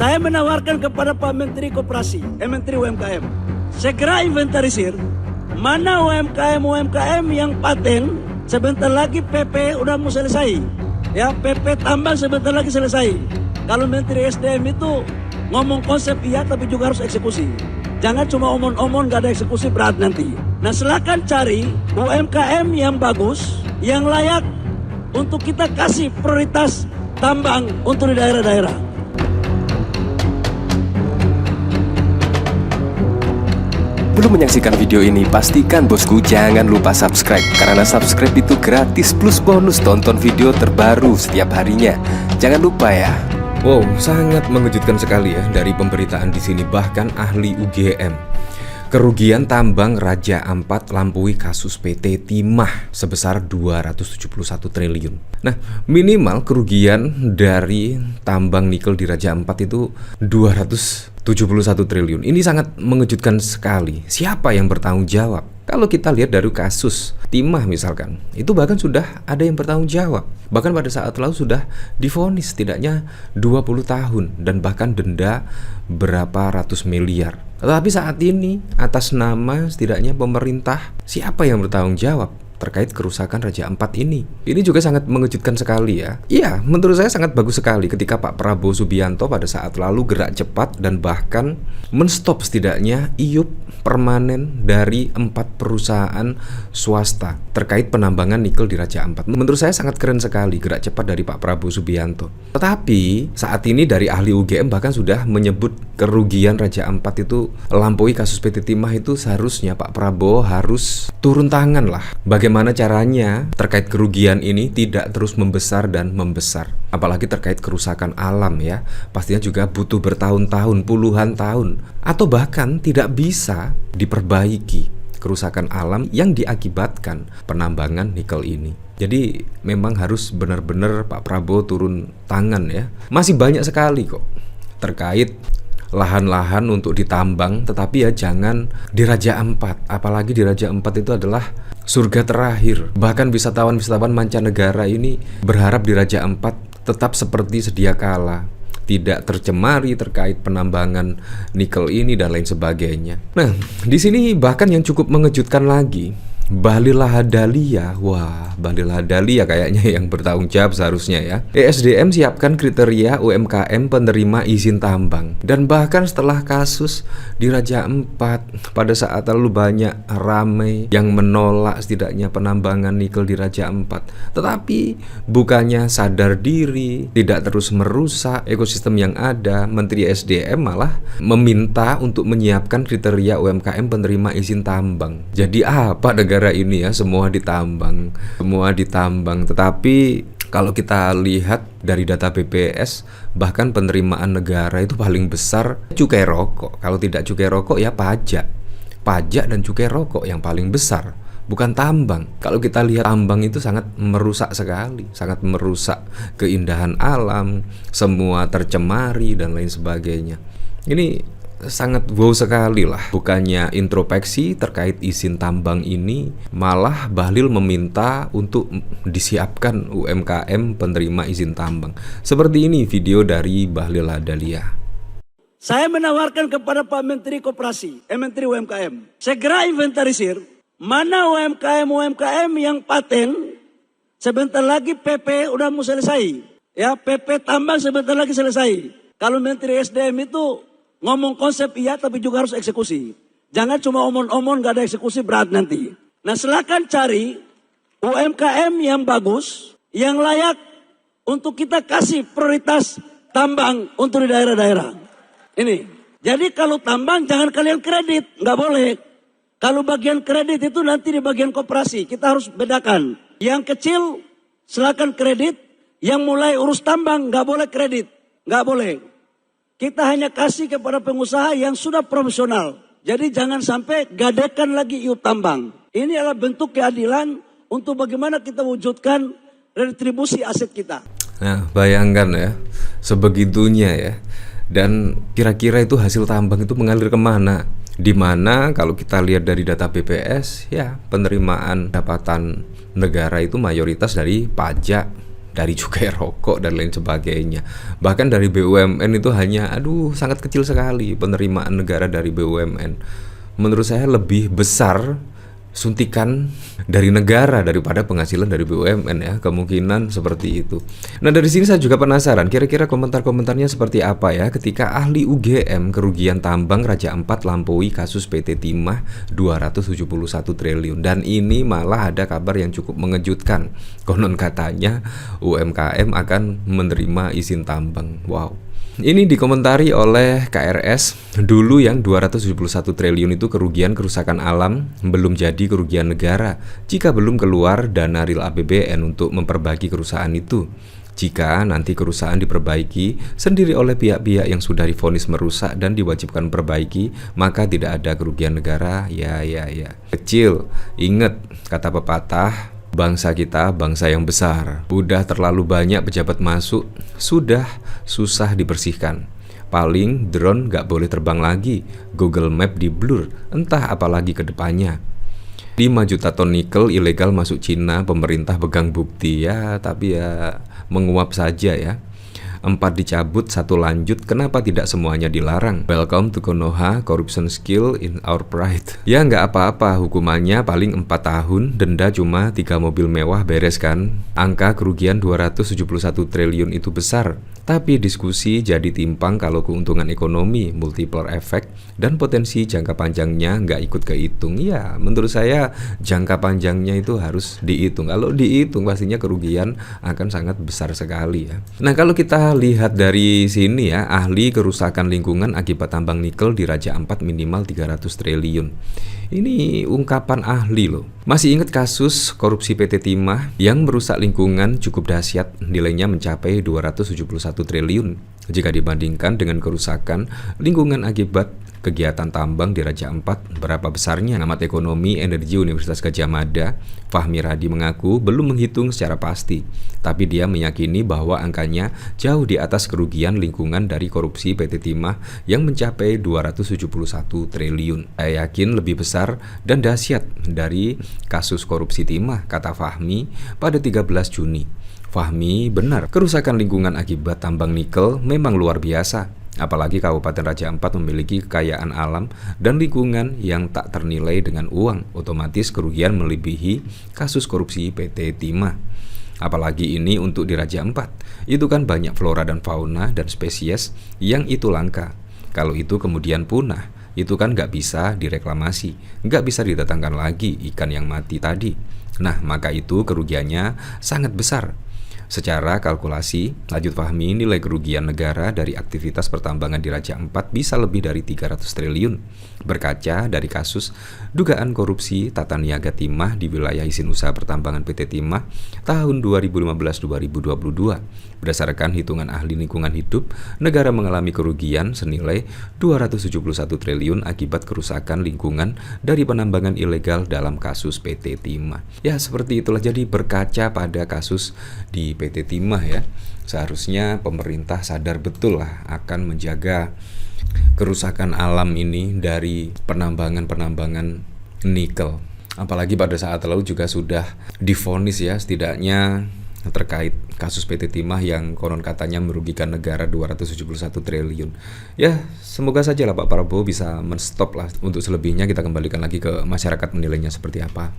Saya menawarkan kepada Pak Menteri Koperasi, Menteri UMKM, segera inventarisir mana UMKM yang paten. Sebentar lagi PP udah mau selesai. Ya, PP tambang sebentar lagi selesai. Kalau Menteri SDM itu ngomong konsep iya tapi juga harus eksekusi. Jangan cuma omong-omong gak ada eksekusi, berat nanti. Nah, silakan cari UMKM yang bagus, yang layak untuk kita kasih prioritas tambang untuk di daerah-daerah. Belum menyaksikan video ini, pastikan bosku jangan lupa subscribe. Karena subscribe itu gratis plus bonus tonton video terbaru setiap harinya. Jangan lupa ya. Wow, sangat mengejutkan sekali ya dari pemberitaan di sini. Bahkan ahli UGM, kerugian tambang Raja Ampat lampaui kasus PT Timah sebesar 271 triliun. Nah, minimal kerugian dari tambang nikel di Raja Ampat itu 271 triliun. Ini sangat mengejutkan sekali. Siapa yang bertanggung jawab? Kalau kita lihat dari kasus Timah misalkan, itu bahkan sudah ada yang bertanggung jawab. Bahkan pada saat lalu sudah divonis setidaknya 20 tahun dan bahkan denda berapa ratus miliar. Tetapi saat ini atas nama setidaknya pemerintah, siapa yang bertanggung jawab terkait kerusakan Raja Ampat ini? Ini juga sangat mengejutkan sekali ya. Iya, menurut saya sangat bagus sekali ketika Pak Prabowo Subianto pada saat lalu gerak cepat dan bahkan menstop setidaknya iup permanen dari 4 perusahaan swasta terkait penambangan nikel di Raja Ampat. Menurut saya sangat keren sekali gerak cepat dari Pak Prabowo Subianto. Tetapi saat ini dari ahli UGM bahkan sudah menyebut kerugian Raja Ampat itu lampaui kasus PT Timah. Itu seharusnya Pak Prabowo harus turun tangan lah. Bagaimana caranya terkait kerugian ini tidak terus membesar dan membesar. Apalagi terkait kerusakan alam ya. Pastinya juga butuh bertahun-tahun, puluhan tahun, atau bahkan tidak bisa diperbaiki kerusakan alam yang diakibatkan penambangan nikel ini. Jadi memang harus benar-benar Pak Prabowo turun tangan ya. Masih banyak sekali kok terkait lahan-lahan untuk ditambang, tetapi ya jangan di Raja Ampat. Apalagi di Raja Ampat itu adalah surga terakhir. Bahkan wisatawan-wisatawan mancanegara ini berharap di Raja Ampat tetap seperti sedia kala, tidak tercemari terkait penambangan nikel ini dan lain sebagainya. Nah, di sini bahkan yang cukup mengejutkan lagi, Bahlil Lahadalia. Wah, Bahlil Lahadalia kayaknya yang bertanggung jawab seharusnya ya. ESDM siapkan kriteria UMKM penerima izin tambang. Dan bahkan setelah kasus di Raja Ampat, pada saat lalu banyak ramai yang menolak setidaknya penambangan nikel di Raja Ampat. Tetapi bukannya sadar diri, tidak terus merusak ekosistem yang ada, Menteri SDM malah meminta untuk menyiapkan kriteria UMKM penerima izin tambang. Jadi apa negara ini ya, semua ditambang. Tetapi kalau kita lihat dari data BPS, bahkan penerimaan negara itu paling besar cukai rokok. Kalau tidak cukai rokok ya pajak dan cukai rokok yang paling besar, bukan tambang. Kalau kita lihat tambang itu sangat merusak sekali, sangat merusak keindahan alam, semua tercemari dan lain sebagainya. Ini sangat wow sekali lah. Bukannya introspeksi terkait izin tambang ini, malah Bahlil meminta untuk disiapkan UMKM penerima izin tambang. Seperti ini video dari Bahlil Lahadalia. Saya menawarkan kepada Pak Menteri Koperasi, Menteri UMKM, segera inventarisir mana UMKM yang paten. Sebentar lagi PP udah mau selesai. Ya, PP tambang sebentar lagi selesai. Kalau Menteri SDM itu ngomong konsep iya tapi juga harus eksekusi. Jangan cuma omong-omong gak ada eksekusi, berat nanti. Nah, silakan cari UMKM yang bagus, yang layak untuk kita kasih prioritas tambang untuk di daerah-daerah. Ini. Jadi kalau tambang jangan kalian kredit, nggak boleh. Kalau bagian kredit itu nanti di bagian koperasi, kita harus bedakan. Yang kecil silakan kredit, yang mulai urus tambang nggak boleh kredit, nggak boleh. Kita hanya kasih kepada pengusaha yang sudah profesional. Jadi jangan sampai gadekan lagi iup tambang. Ini adalah bentuk keadilan untuk bagaimana kita wujudkan retribusi aset kita. Nah, bayangkan ya, sebegitunya ya. Dan kira-kira itu hasil tambang itu mengalir kemana? Dimana kalau kita lihat dari data BPS, ya penerimaan pendapatan negara itu mayoritas dari pajak dari cukai rokok dan lain sebagainya. Bahkan dari BUMN itu hanya sangat kecil sekali penerimaan negara dari BUMN. Menurut saya lebih besar suntikan dari negara daripada penghasilan dari BUMN ya, kemungkinan seperti itu. Nah, dari sini saya juga penasaran kira-kira komentar-komentarnya seperti apa ya ketika ahli UGM kerugian tambang Raja Ampat lampaui kasus PT Timah 271 triliun. Dan ini malah ada kabar yang cukup mengejutkan. Konon katanya UMKM akan menerima izin tambang. Wow. Ini dikomentari oleh KRS, dulu yang 271 triliun itu kerugian kerusakan alam, belum jadi kerugian negara jika belum keluar dana real APBN untuk memperbaiki kerusakan itu. Jika nanti kerusakan diperbaiki sendiri oleh pihak-pihak yang sudah divonis merusak dan diwajibkan perbaiki, maka tidak ada kerugian negara. Ya. Kecil, ingat kata pepatah, bangsa kita bangsa yang besar. Udah terlalu banyak pejabat masuk, sudah susah dibersihkan. Paling drone gak boleh terbang lagi, Google Map di blur, entah apalagi ke depannya. 5 juta ton nikel ilegal masuk Cina, pemerintah pegang bukti ya, tapi ya menguap saja ya. 4 dicabut, 1 lanjut, kenapa tidak semuanya dilarang? Welcome to Konoha, corruption skill in our pride. Ya nggak apa-apa, hukumannya paling 4 tahun, denda cuma 3 mobil mewah, beres kan? Angka kerugian 271 triliun itu besar, tapi diskusi jadi timpang kalau keuntungan ekonomi, multiplier effect, dan potensi jangka panjangnya nggak ikut kehitung. Ya, menurut saya jangka panjangnya itu harus dihitung. Kalau dihitung pastinya kerugian akan sangat besar sekali ya. Nah, kalau kita lihat dari sini ya, ahli kerusakan lingkungan akibat tambang nikel di Raja Ampat minimal 300 triliun. Ini ungkapan ahli loh. Masih ingat kasus korupsi PT Timah yang merusak lingkungan cukup dahsyat, nilainya mencapai 271 triliun. Jika dibandingkan dengan kerusakan lingkungan akibat kegiatan tambang di Raja Ampat, berapa besarnya? Pengamat ekonomi energi Universitas Gadjah Mada, Fahmi Radi mengaku belum menghitung secara pasti, tapi dia meyakini bahwa angkanya jauh di atas kerugian lingkungan dari korupsi PT Timah yang mencapai 271 triliun. Saya yakin lebih besar dan dahsyat dari kasus korupsi Timah, kata Fahmi pada 13 Juni. Fahmi benar, kerusakan lingkungan akibat tambang nikel memang luar biasa. Apalagi Kabupaten Raja Ampat memiliki kekayaan alam dan lingkungan yang tak ternilai dengan uang, otomatis kerugian melebihi kasus korupsi PT Timah. Apalagi ini untuk di Raja Ampat, itu kan banyak flora dan fauna dan spesies yang itu langka. Kalau itu kemudian punah, itu kan nggak bisa direklamasi, nggak bisa didatangkan lagi ikan yang mati tadi. Nah, maka itu kerugiannya sangat besar. Secara kalkulasi, lanjut Fahmi, nilai kerugian negara dari aktivitas pertambangan di Raja Ampat bisa lebih dari 300 triliun. Berkaca dari kasus dugaan korupsi tata niaga timah di wilayah izin usaha pertambangan PT Timah tahun 2015-2022. Berdasarkan hitungan ahli lingkungan hidup, negara mengalami kerugian senilai 271 triliun akibat kerusakan lingkungan dari penambangan ilegal dalam kasus PT Timah. Ya, seperti itulah. Jadi berkaca pada kasus di PT Timah ya, seharusnya pemerintah sadar betul lah akan menjaga kerusakan alam ini dari penambangan nikel. Apalagi pada saat lalu juga sudah divonis ya, setidaknya terkait kasus PT Timah yang konon katanya merugikan negara 271 triliun. Ya, semoga saja lah Pak Prabowo bisa menstop lah. Untuk selebihnya kita kembalikan lagi ke masyarakat menilainya seperti apa.